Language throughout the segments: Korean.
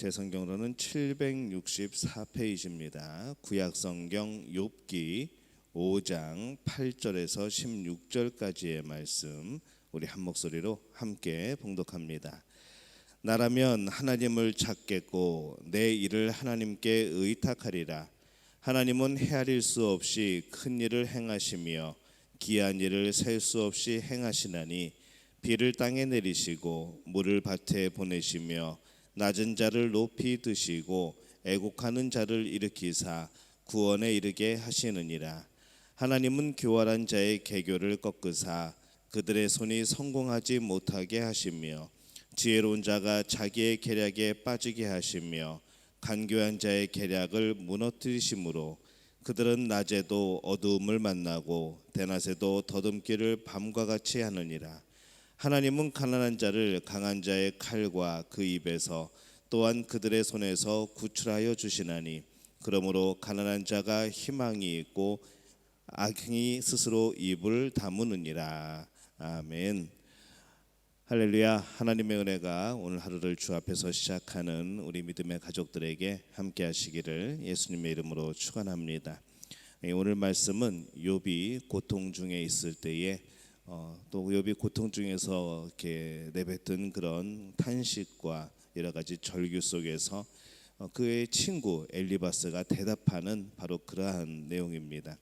제 성경으로는 764페이지입니다. 구약성경 욥기 5장 8절에서 16절까지의 말씀 우리 한 목소리로 함께 봉독합니다. 나라면 하나님을 찾겠고 내 일을 하나님께 의탁하리라. 하나님은 헤아릴 수 없이 큰 일을 행하시며 기한 일을 셀 수 없이 행하시나니 비를 땅에 내리시고 물을 밭에 보내시며 낮은 자를 높이 드시고 애곡하는 자를 일으키사 구원에 이르게 하시느니라. 하나님은 교활한 자의 계교를 꺾으사 그들의 손이 성공하지 못하게 하시며 지혜로운 자가 자기의 계략에 빠지게 하시며 간교한 자의 계략을 무너뜨리심으로 그들은 낮에도 어두움을 만나고 대낮에도 더듬기를 밤과 같이 하느니라. 하나님은 가난한 자를 강한 자의 칼과 그 입에서 또한 그들의 손에서 구출하여 주시나니 그러므로 가난한 자가 희망이 있고 악행이 스스로 입을 다무느니라. 아멘. 할렐루야. 하나님의 은혜가 오늘 하루를 주 앞에서 시작하는 우리 믿음의 가족들에게 함께 하시기를 예수님의 이름으로 축원합니다. 오늘 말씀은 욥이 고통 중에 있을 때에 또 욥이 고통 중에서 이렇게 내뱉은 그런 탄식과 여러 가지 절규 속에서 그의 친구 엘리바스가 대답하는 바로 그러한 내용입니다.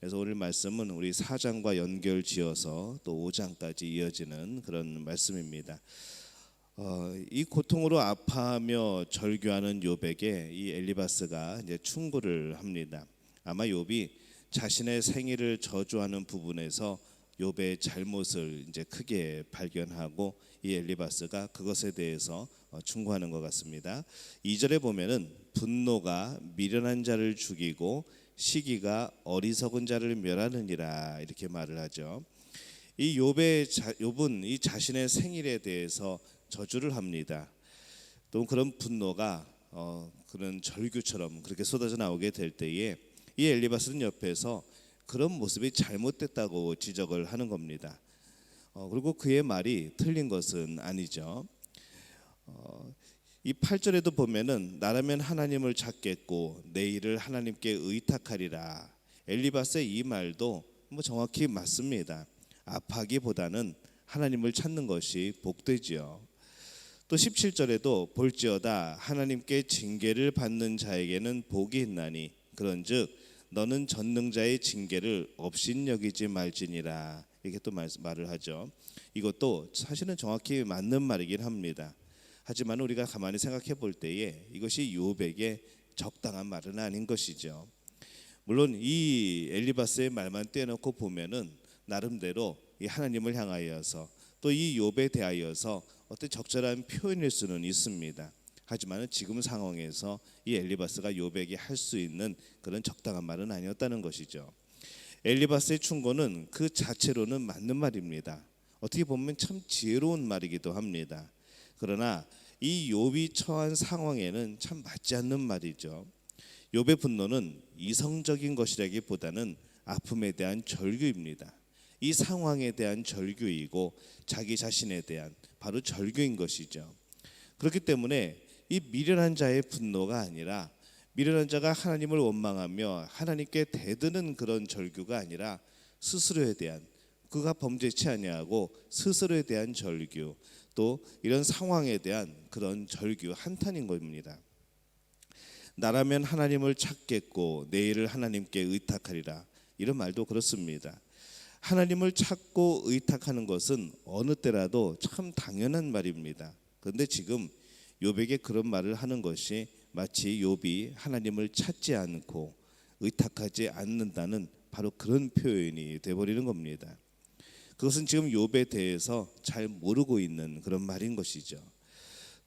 그래서 오늘 말씀은 우리 4장과 연결지어서 또 5장까지 이어지는 그런 말씀입니다. 이 고통으로 아파하며 절규하는 욥에게 이 엘리바스가 이제 충고를 합니다. 아마 욥이 자신의 생일을 저주하는 부분에서 욥의 잘못을 이제 크게 발견하고 이 엘리바스가 그것에 대해서 충고하는 것 같습니다. 2절에 보면은 분노가 미련한 자를 죽이고 시기가 어리석은 자를 멸하느니라 이렇게 말을 하죠. 이 욥은 이 자신의 생일에 대해서 저주를 합니다. 또 그런 분노가 그런 절규처럼 그렇게 쏟아져 나오게 될 때에 이 엘리바스는 옆에서 그런 모습이 잘못됐다고 지적을 하는 겁니다. 그리고 그의 말이 틀린 것은 아니죠. 이 8절에도 보면은 나라면 하나님을 찾겠고 내 일을 하나님께 의탁하리라. 엘리바스의 이 말도 정확히 맞습니다. 아파하기보다는 하나님을 찾는 것이 복되지요. 또 17절에도 볼지어다 하나님께 징계를 받는 자에게는 복이 있나니 그런즉 너는 전능자의 징계를 업신여기지 말지니라. 이렇게 또 말을 하죠. 이것도 사실은 정확히 맞는 말이긴 합니다. 하지만 우리가 가만히 생각해 볼 때에 이것이 욥에게 적당한 말은 아닌 것이죠. 물론 이 엘리바스의 말만 떼놓고 보면은 나름대로 이 하나님을 향하여서 또 이 욥에 대하여서 어떤 적절한 표현일 수는 있습니다. 하지만 지금 상황에서 이 엘리바스가 욥에게 할 수 있는 그런 적당한 말은 아니었다는 것이죠. 엘리바스의 충고는 그 자체로는 맞는 말입니다. 어떻게 보면 참 지혜로운 말이기도 합니다. 그러나 이 욥이 처한 상황에는 참 맞지 않는 말이죠. 욥의 분노는 이성적인 것이라기보다는 아픔에 대한 절규입니다. 이 상황에 대한 절규이고 자기 자신에 대한 바로 절규인 것이죠. 그렇기 때문에 이 미련한 자의 분노가 아니라 미련한 자가 하나님을 원망하며 하나님께 대드는 그런 절규가 아니라 스스로에 대한 그가 범죄치 아니하고 스스로에 대한 절규 또 이런 상황에 대한 그런 절규 한탄인 겁니다. 나라면 하나님을 찾겠고 내 일을 하나님께 의탁하리라. 이런 말도 그렇습니다. 하나님을 찾고 의탁하는 것은 어느 때라도 참 당연한 말입니다. 그런데 지금 욥에게 그런 말을 하는 것이 마치 욥이 하나님을 찾지 않고 의탁하지 않는다는 바로 그런 표현이 되어버리는 겁니다. 그것은 지금 욥에 대해서 잘 모르고 있는 그런 말인 것이죠.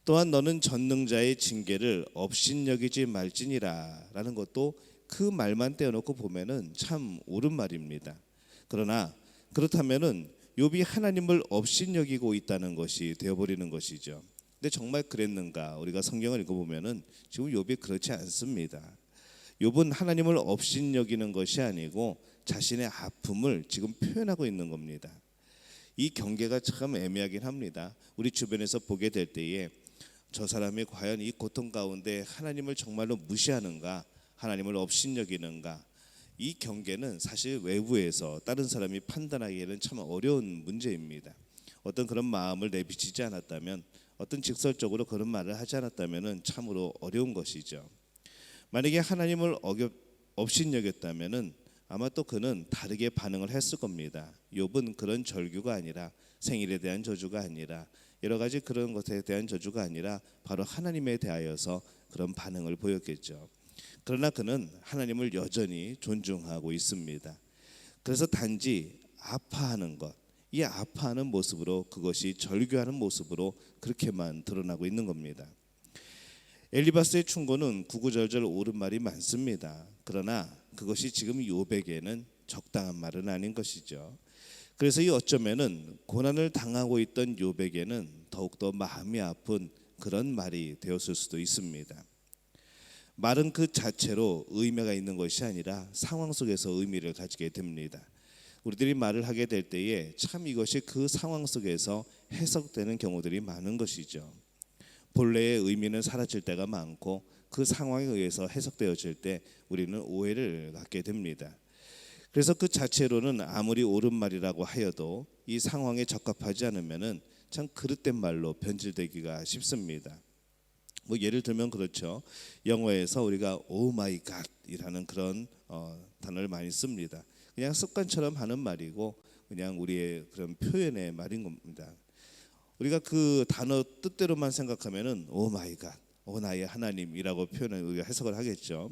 또한 너는 전능자의 징계를 업신여기지 말지니라 라는 것도 그 말만 떼어놓고 보면은 참 옳은 말입니다. 그러나 그렇다면은 욥이 하나님을 업신여기고 있다는 것이 되어버리는 것이죠. 근데 정말 그랬는가? 우리가 성경을 읽어보면은 지금 욥이 그렇지 않습니다. 욥은 하나님을 업신여기는 것이 아니고 자신의 아픔을 지금 표현하고 있는 겁니다. 이 경계가 참 애매하긴 합니다. 우리 주변에서 보게 될 때에 저 사람이 과연 이 고통 가운데 하나님을 정말로 무시하는가, 하나님을 업신여기는가, 이 경계는 사실 외부에서 다른 사람이 판단하기에는 참 어려운 문제입니다. 어떤 그런 마음을 내비치지 않았다면, 어떤 직설적으로 그런 말을 하지 않았다면 참으로 어려운 것이죠. 만약에 하나님을 업신여겼다면 아마 또 그는 다르게 반응을 했을 겁니다. 욥은 그런 절규가 아니라, 생일에 대한 저주가 아니라, 여러 가지 그런 것에 대한 저주가 아니라 바로 하나님에 대하여서 그런 반응을 보였겠죠. 그러나 그는 하나님을 여전히 존중하고 있습니다. 그래서 단지 아파하는 것, 이 아파하는 모습으로, 그것이 절규하는 모습으로 그렇게만 드러나고 있는 겁니다. 엘리바스의 충고는 구구절절 옳은 말이 많습니다. 그러나 그것이 지금 욥에게는 적당한 말은 아닌 것이죠. 그래서 이 어쩌면은 고난을 당하고 있던 욥에게는 더욱더 마음이 아픈 그런 말이 되었을 수도 있습니다. 말은 그 자체로 의미가 있는 것이 아니라 상황 속에서 의미를 가지게 됩니다. 우리들이 말을 하게 될 때에 참 이것이 그 상황 속에서 해석되는 경우들이 많은 것이죠. 본래의 의미는 사라질 때가 많고 그 상황에 의해서 해석되어질 때 우리는 오해를 갖게 됩니다. 그래서 그 자체로는 아무리 옳은 말이라고 하여도 이 상황에 적합하지 않으면은 참 그릇된 말로 변질되기가 쉽습니다. 뭐 예를 들면 그렇죠. 영어에서 우리가 오 마이 갓이라는 그런 단어를 많이 씁니다. 그냥 습관처럼 하는 말이고 그냥 우리의 그런 표현의 말인 겁니다. 우리가 그 단어 뜻대로만 생각하면은 오 마이 갓, 오 나의 하나님이라고 표현을 우리가 해석을 하겠죠.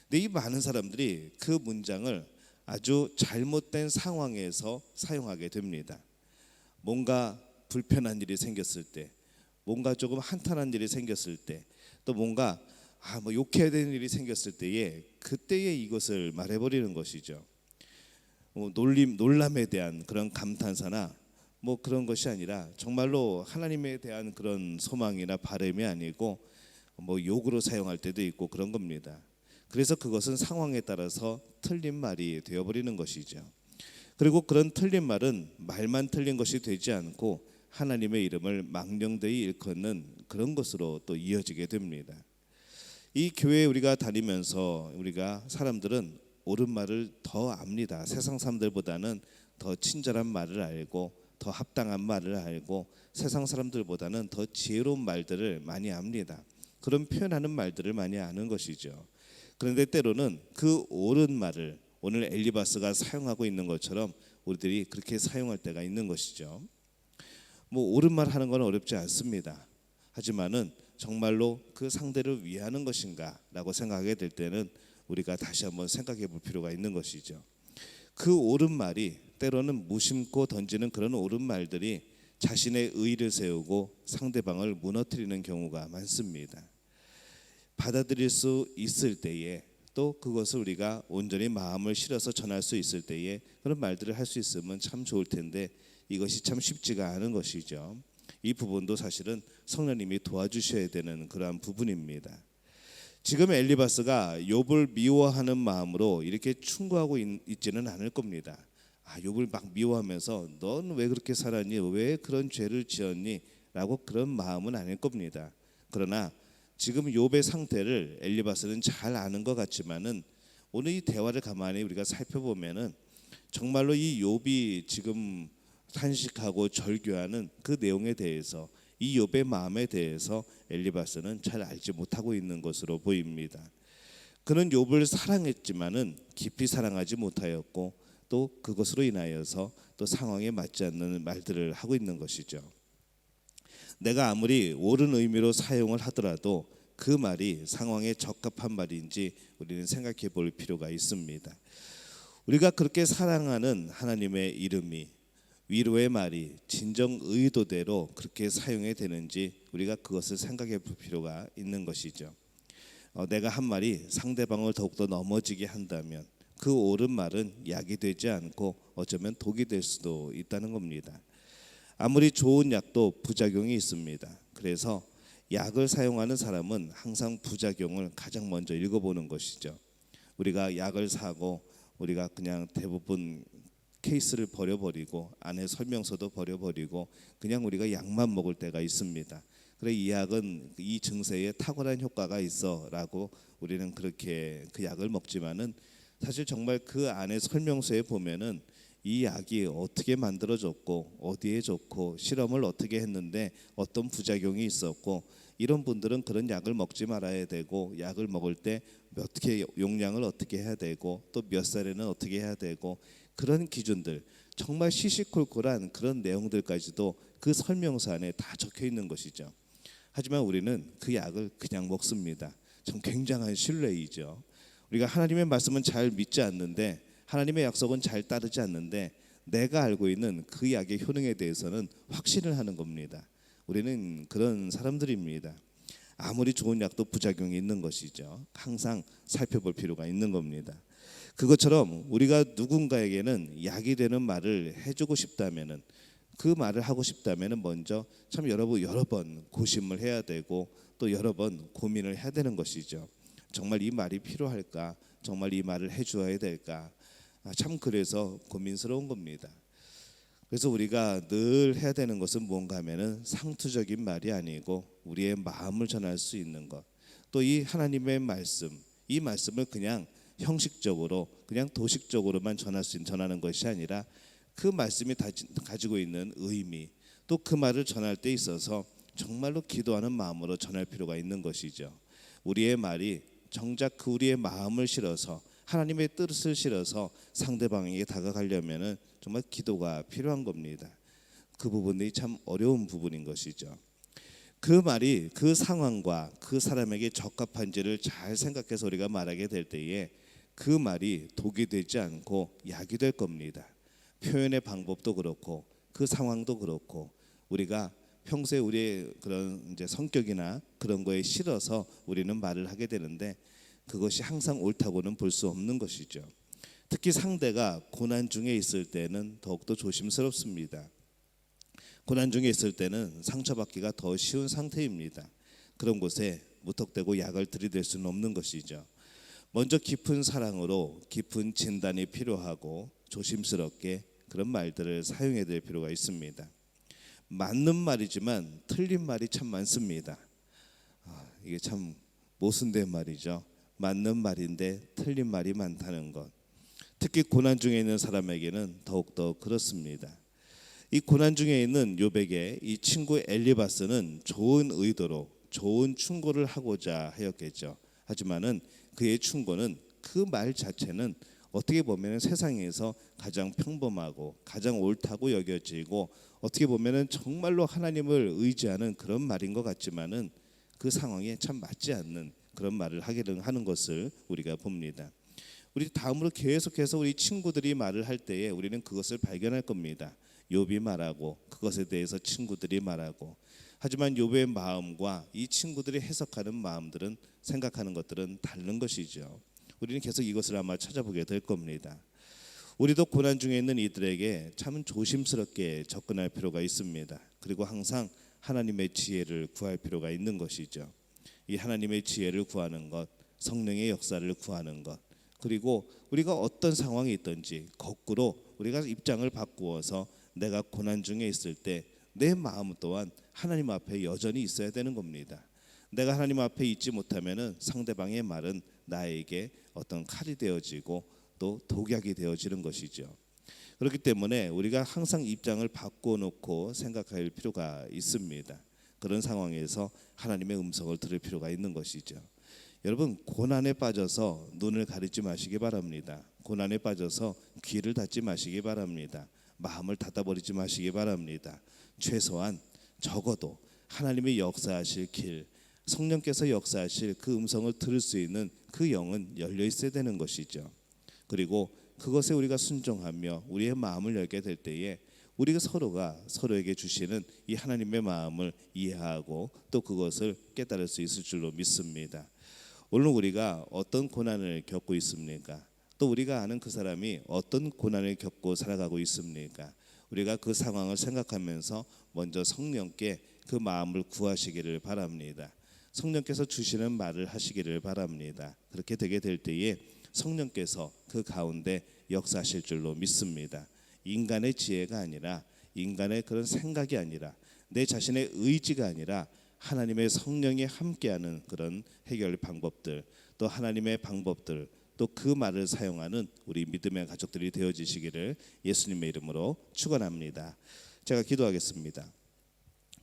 근데 이 많은 사람들이 그 문장을 아주 잘못된 상황에서 사용하게 됩니다. 뭔가 불편한 일이 생겼을 때, 뭔가 조금 한탄한 일이 생겼을 때, 또 뭔가 뭐 욕해야 되는 일이 생겼을 때에 그때에 이것을 말해버리는 것이죠. 놀람에 대한 그런 감탄사나 뭐 그런 것이 아니라 정말로 하나님에 대한 그런 소망이나 바람이 아니고 뭐 욕으로 사용할 때도 있고 그런 겁니다. 그래서 그것은 상황에 따라서 틀린 말이 되어버리는 것이죠. 그리고 그런 틀린 말은 말만 틀린 것이 되지 않고 하나님의 이름을 망령되이 일컫는 그런 것으로 또 이어지게 됩니다. 이 교회에 우리가 다니면서 우리가 사람들은 옳은 말을 더 압니다. 세상 사람들보다는 더 친절한 말을 알고 더 합당한 말을 알고 세상 사람들보다는 더 지혜로운 말들을 많이 압니다. 그런 표현하는 말들을 많이 아는 것이죠. 그런데 때로는 그 옳은 말을 오늘 엘리바스가 사용하고 있는 것처럼 우리들이 그렇게 사용할 때가 있는 것이죠. 뭐 옳은 말 하는 건 어렵지 않습니다. 하지만은 정말로 그 상대를 위하는 것인가라고 생각하게 될 때는 우리가 다시 한번 생각해 볼 필요가 있는 것이죠. 그 옳은 말이 때로는 무심코 던지는 그런 옳은 말들이 자신의 의의를 세우고 상대방을 무너뜨리는 경우가 많습니다. 받아들일 수 있을 때에 또 그것을 우리가 온전히 마음을 실어서 전할 수 있을 때에 그런 말들을 할 수 있으면 참 좋을 텐데 이것이 참 쉽지가 않은 것이죠. 이 부분도 사실은 성령님이 도와주셔야 되는 그러한 부분입니다. 지금 엘리바스가 욥을 미워하는 마음으로 이렇게 충고하고 있지는 않을 겁니다. 욥을 막 미워하면서 넌 왜 그렇게 살았니? 왜 그런 죄를 지었니? 라고 그런 마음은 아닐 겁니다. 그러나 지금 욥의 상태를 엘리바스는 잘 아는 것 같지만은 오늘 이 대화를 가만히 우리가 살펴보면은 정말로 이 욥이 지금 탄식하고 절규하는 그 내용에 대해서 이 욥의 마음에 대해서 엘리바스는 잘 알지 못하고 있는 것으로 보입니다. 그는 욥을 사랑했지만은 깊이 사랑하지 못하였고 또 그것으로 인하여서 또 상황에 맞지 않는 말들을 하고 있는 것이죠. 내가 아무리 옳은 의미로 사용을 하더라도 그 말이 상황에 적합한 말인지 우리는 생각해 볼 필요가 있습니다. 우리가 그렇게 사랑하는 하나님의 이름이 위로의 말이 진정 의도대로 그렇게 사용이 되는지 우리가 그것을 생각해 볼 필요가 있는 것이죠. 내가 한 말이 상대방을 더욱더 넘어지게 한다면 그 옳은 말은 약이 되지 않고 어쩌면 독이 될 수도 있다는 겁니다. 아무리 좋은 약도 부작용이 있습니다. 그래서 약을 사용하는 사람은 항상 부작용을 가장 먼저 읽어보는 것이죠. 우리가 약을 사고 우리가 그냥 대부분 케이스를 버려버리고 안에 설명서도 버려버리고 그냥 우리가 약만 먹을 때가 있습니다. 그래 이 약은 이 증세에 탁월한 효과가 있어라고 우리는 그렇게 그 약을 먹지만은 사실 정말 그 안에 설명서에 보면은 이 약이 어떻게 만들어졌고 어디에 좋고 실험을 어떻게 했는데 어떤 부작용이 있었고 이런 분들은 그런 약을 먹지 말아야 되고 약을 먹을 때 어떻게 용량을 어떻게 해야 되고 또 몇 살에는 어떻게 해야 되고 그런 기준들 정말 시시콜콜한 그런 내용들까지도 그 설명서 안에 다 적혀 있는 것이죠. 하지만 우리는 그 약을 그냥 먹습니다. 참 굉장한 신뢰이죠. 우리가 하나님의 말씀은 잘 믿지 않는데 하나님의 약속은 잘 따르지 않는데 내가 알고 있는 그 약의 효능에 대해서는 확신을 하는 겁니다. 우리는 그런 사람들입니다. 아무리 좋은 약도 부작용이 있는 것이죠. 항상 살펴볼 필요가 있는 겁니다. 그것처럼 우리가 누군가에게는 약이 되는 말을 해주고 싶다면은 그 말을 하고 싶다면은 먼저 참 여러 번 고심을 해야 되고 또 여러 번 고민을 해야 되는 것이죠. 정말 이 말이 필요할까? 정말 이 말을 해주어야 될까? 참 그래서 고민스러운 겁니다. 그래서 우리가 늘 해야 되는 것은 뭔가 하면은 상투적인 말이 아니고 우리의 마음을 전할 수 있는 것. 또 이 하나님의 말씀, 이 말씀을 그냥 형식적으로 그냥 도식적으로만 전하는 것이 아니라 그 말씀이 가지고 있는 의미 또 그 말을 전할 때 있어서 정말로 기도하는 마음으로 전할 필요가 있는 것이죠. 우리의 말이 정작 그 우리의 마음을 실어서 하나님의 뜻을 실어서 상대방에게 다가가려면은 정말 기도가 필요한 겁니다. 그 부분이 참 어려운 부분인 것이죠. 그 말이 그 상황과 그 사람에게 적합한지를 잘 생각해서 우리가 말하게 될 때에 그 말이 독이 되지 않고 약이 될 겁니다. 표현의 방법도 그렇고 그 상황도 그렇고 우리가 평소에 우리의 그런 이제 성격이나 그런 거에 실어서 우리는 말을 하게 되는데 그것이 항상 옳다고는 볼 수 없는 것이죠. 특히 상대가 고난 중에 있을 때는 더욱더 조심스럽습니다. 고난 중에 있을 때는 상처받기가 더 쉬운 상태입니다. 그런 곳에 무턱대고 약을 들이댈 수는 없는 것이죠. 먼저 깊은 사랑으로 깊은 진단이 필요하고 조심스럽게 그런 말들을 사용해야 될 필요가 있습니다. 맞는 말이지만 틀린 말이 참 많습니다. 이게 참 모순된 말이죠. 맞는 말인데 틀린 말이 많다는 것. 특히 고난 중에 있는 사람에게는 더욱더 그렇습니다. 이 고난 중에 있는 욥에게 이 친구 엘리바스는 좋은 의도로 좋은 충고를 하고자 하였겠죠. 하지만은 그의 충고는 그 말 자체는 어떻게 보면 세상에서 가장 평범하고 가장 옳다고 여겨지고 어떻게 보면 정말로 하나님을 의지하는 그런 말인 것 같지만은 그 상황에 참 맞지 않는 그런 말을 하는 것을 우리가 봅니다. 우리 다음으로 계속해서 우리 친구들이 말을 할 때에 우리는 그것을 발견할 겁니다. 욥이 말하고 그것에 대해서 친구들이 말하고 하지만 욥의 마음과 이 친구들이 해석하는 마음들은 생각하는 것들은 다른 것이죠. 우리는 계속 이것을 아마 찾아보게 될 겁니다. 우리도 고난 중에 있는 이들에게 참 조심스럽게 접근할 필요가 있습니다. 그리고 항상 하나님의 지혜를 구할 필요가 있는 것이죠. 이 하나님의 지혜를 구하는 것, 성령의 역사를 구하는 것, 그리고 우리가 어떤 상황이 있든지 거꾸로 우리가 입장을 바꾸어서 내가 고난 중에 있을 때 내 마음 또한 하나님 앞에 여전히 있어야 되는 겁니다. 내가 하나님 앞에 있지 못하면은 상대방의 말은 나에게 어떤 칼이 되어지고 또 독약이 되어지는 것이죠. 그렇기 때문에 우리가 항상 입장을 바꿔놓고 생각할 필요가 있습니다. 그런 상황에서 하나님의 음성을 들을 필요가 있는 것이죠. 여러분 고난에 빠져서 눈을 가리지 마시기 바랍니다. 고난에 빠져서 귀를 닫지 마시기 바랍니다. 마음을 닫아버리지 마시기 바랍니다. 최소한 적어도 하나님의 역사하실 길, 성령께서 역사하실 그 음성을 들을 수 있는 그 영은 열려 있어야 되는 것이죠. 그리고 그것에 우리가 순종하며 우리의 마음을 열게 될 때에 우리가 서로가 서로에게 주시는 이 하나님의 마음을 이해하고 또 그것을 깨달을 수 있을 줄로 믿습니다. 오늘 우리가 어떤 고난을 겪고 있습니까? 또 우리가 아는 그 사람이 어떤 고난을 겪고 살아가고 있습니까? 우리가 그 상황을 생각하면서 먼저 성령께 그 마음을 구하시기를 바랍니다. 성령께서 주시는 말을 하시기를 바랍니다. 그렇게 되게 될 때에 성령께서 그 가운데 역사하실 줄로 믿습니다. 인간의 지혜가 아니라 인간의 그런 생각이 아니라 내 자신의 의지가 아니라 하나님의 성령이 함께하는 그런 해결 방법들, 또 하나님의 방법들, 또 그 말을 사용하는 우리 믿음의 가족들이 되어지시기를 예수님의 이름으로 축원합니다. 제가 기도하겠습니다.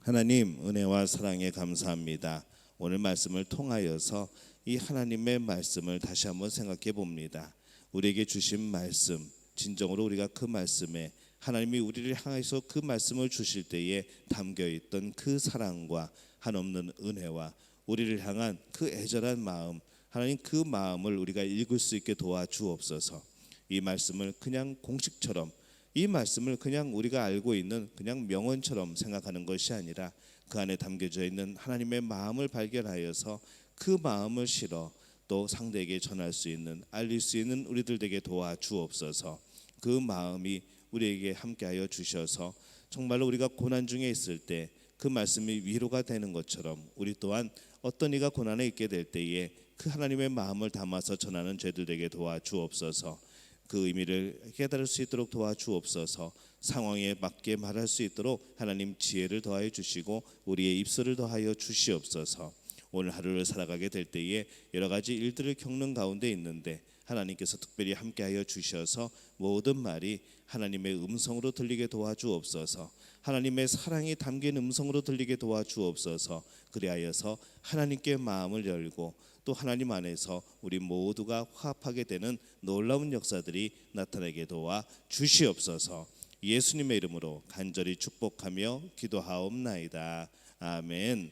하나님, 은혜와 사랑에 감사합니다. 오늘 말씀을 통하여서 이 하나님의 말씀을 다시 한번 생각해 봅니다. 우리에게 주신 말씀, 진정으로 우리가 그 말씀에 하나님이 우리를 향해서 그 말씀을 주실 때에 담겨있던 그 사랑과 한없는 은혜와 우리를 향한 그 애절한 마음, 하나님 그 마음을 우리가 읽을 수 있게 도와주옵소서. 이 말씀을 그냥 공식처럼, 이 말씀을 그냥 우리가 알고 있는 그냥 명언처럼 생각하는 것이 아니라 그 안에 담겨져 있는 하나님의 마음을 발견하여서 그 마음을 실어 또 상대에게 전할 수 있는, 알릴 수 있는 우리들 되게 도와주옵소서. 그 마음이 우리에게 함께하여 주셔서 정말로 우리가 고난 중에 있을 때 그 말씀이 위로가 되는 것처럼 우리 또한 어떤 이가 고난에 있게 될 때에 그 하나님의 마음을 담아서 전하는 죄들 되게 도와주옵소서. 그 의미를 깨달을 수 있도록 도와주옵소서. 상황에 맞게 말할 수 있도록 하나님 지혜를 더하여 주시고 우리의 입술을 더하여 주시옵소서. 오늘 하루를 살아가게 될 때에 여러 가지 일들을 겪는 가운데 있는데 하나님께서 특별히 함께하여 주셔서 모든 말이 하나님의 음성으로 들리게 도와주옵소서. 하나님의 사랑이 담긴 음성으로 들리게 도와주옵소서. 그리하여서 하나님께 마음을 열고 또 하나님 안에서 우리 모두가 화합하게 되는 놀라운 역사들이 나타나게 도와 주시옵소서. 예수님의 이름으로 간절히 축복하며 기도하옵나이다. 아멘.